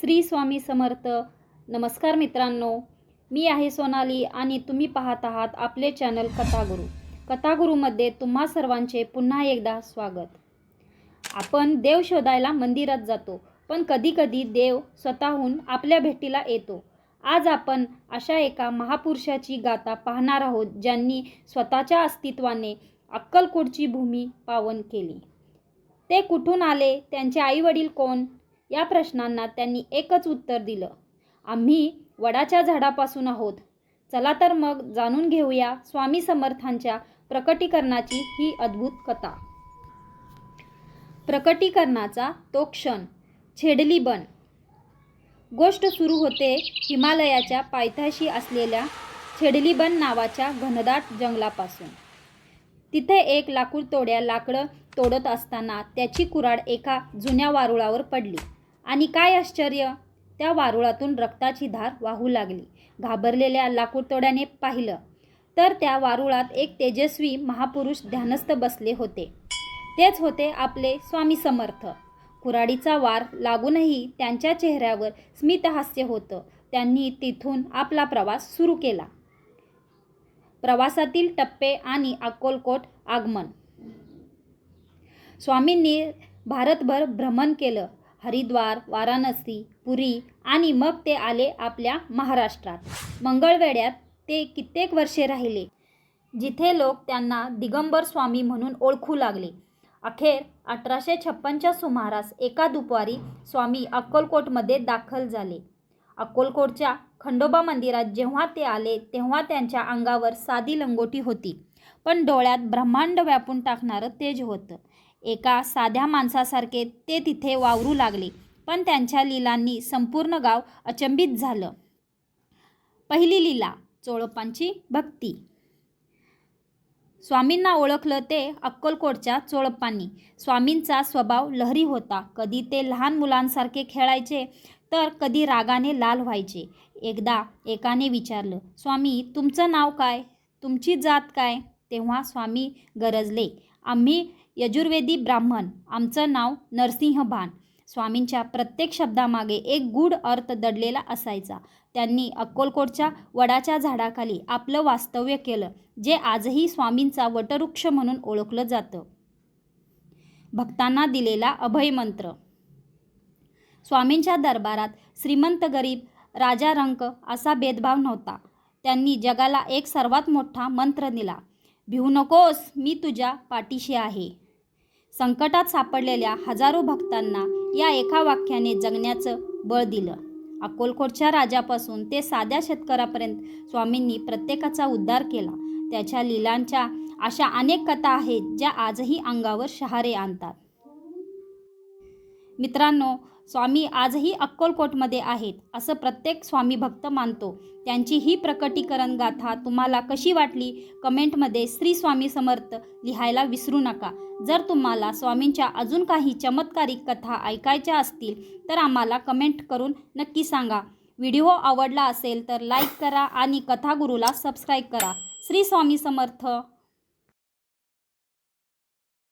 श्री स्वामी समर्थ. नमस्कार मित्रांनो, मी आहे सोनाली आणि तुम्ही पाहत आहात आपले चॅनल कथागुरू. कथागुरूमध्ये तुम्हा सर्वांचे पुन्हा एकदा स्वागत. आपण देव शोधायला मंदिरात जातो, पण कधीकधी देव स्वतःहून आपल्या भेटीला येतो. आज आपण अशा एका महापुरुषाची गाथा पाहणार आहोत, ज्यांनी स्वतःच्या अस्तित्वाने अक्कलकोटची भूमी पावन केली. ते कुठून आले, त्यांचे आईवडील कोण, या प्रश्नांना त्यांनी एकच उत्तर दिलं, आम्ही वडाच्या झाडापासून आहोत. चला तर मग जाणून घेऊया स्वामी समर्थांच्या प्रकटीकरणाची ही अद्भुत कथा. प्रकटीकरणाचा तो क्षण. छेडलीबन. गोष्ट सुरू होते हिमालयाच्या पायथ्याशी असलेल्या छेडलीबन नावाच्या घनदाट जंगलापासून. तिथे एक लाकडं तोडत असताना त्याची कुऱ्हाड एका जुन्या वारुळावर पडली आणि काय आश्चर्य, त्या वारुळातून रक्ताची धार वाहू लागली. घाबरलेल्या लाकूडतोड्याने पाहिलं तर त्या वारुळात एक तेजस्वी महापुरुष ध्यानस्थ बसले होते. तेच होते आपले स्वामी समर्थ. कुऱ्हाडीचा वार लागूनही त्यांच्या चेहऱ्यावर स्मितहास्य होतं. त्यांनी तिथून आपला प्रवास सुरू केला. प्रवासातील टप्पे आणि अक्कलकोट आगमन. स्वामींनी भारतभर भ्रमण केलं. हरिद्वार, वाराणसी, पुरी आणि मग ते आले आपल्या महाराष्ट्रात. मंगळवेढ्यात ते कित्येक वर्षे राहिले, जिथे लोक त्यांना दिगंबर स्वामी म्हणून ओळखू लागले. अखेर 1856च्या सुमारास एका दुपारी स्वामी अक्कलकोटमध्ये दाखल झाले. अक्कलकोटच्या खंडोबा मंदिरात जेव्हा ते आले तेव्हा त्यांच्या अंगावर साधी लंगोटी होती, पण डोळ्यात ब्रह्मांड व्यापून टाकणारं तेज होतं. एका साध्या माणसासारखे ते तिथे वावरू लागले, पण त्यांच्या लीलांनी संपूर्ण गाव अचंबित झालं. पहिली लीला, चोळप्पांची भक्ती. स्वामींना ओळखलं ते अक्कलकोटच्या चोळप्पांनी. स्वामींचा स्वभाव लहरी होता. कधी ते लहान मुलांसारखे खेळायचे तर कधी रागाने लाल व्हायचे. एकदा एकाने विचारलं, स्वामी तुमचं नाव काय, तुमची जात काय? तेव्हा स्वामी गरजले, आम्ही यजुर्वेदी ब्राह्मण, आमचं नाव नरसिंहभान. स्वामींच्या प्रत्येक शब्दामागे एक गूढ अर्थ दडलेला असायचा. त्यांनी अक्कलकोटच्या वडाच्या झाडाखाली आपलं वास्तव्य केलं, जे आजही स्वामींचा वटवृक्ष म्हणून ओळखलं जातं. भक्तांना दिलेला अभयमंत्र. स्वामींच्या दरबारात श्रीमंत गरीब, राजा रंक असा भेदभाव नव्हता. त्यांनी जगाला एक सर्वात मोठा मंत्र दिला, भिवू नकोस, मी तुझ्या पाठीशी आहे. संकटात सापडलेल्या हजारो भक्तांना या एका वाक्याने जगण्याचं बळ दिलं. अक्कलकोटच्या राजापासून ते साध्या शेतकऱ्यापर्यंत स्वामींनी प्रत्येकाचा उद्धार केला. त्याच्या लीलांच्या अशा अनेक कथा आहेत ज्या आजही अंगावर शहारे आणतात. मित्रांनो, स्वामी आजही अक्कलकोटमध्ये आहेत असं प्रत्येक स्वामी भक्त मानतो. त्यांची ही प्रकटीकरण गाथा तुम्हाला कशी वाटली, कमेंटमध्ये श्री स्वामी समर्थ लिहायला विसरू नका. जर तुम्हाला स्वामींच्या अजून काही चमत्कारिक कथा ऐकायच्या असतील तर आम्हाला कमेंट करून नक्की सांगा. व्हिडिओ आवडला असेल तर लाईक करा आणि कथागुरूला सबस्क्राईब करा. श्री स्वामी समर्थ.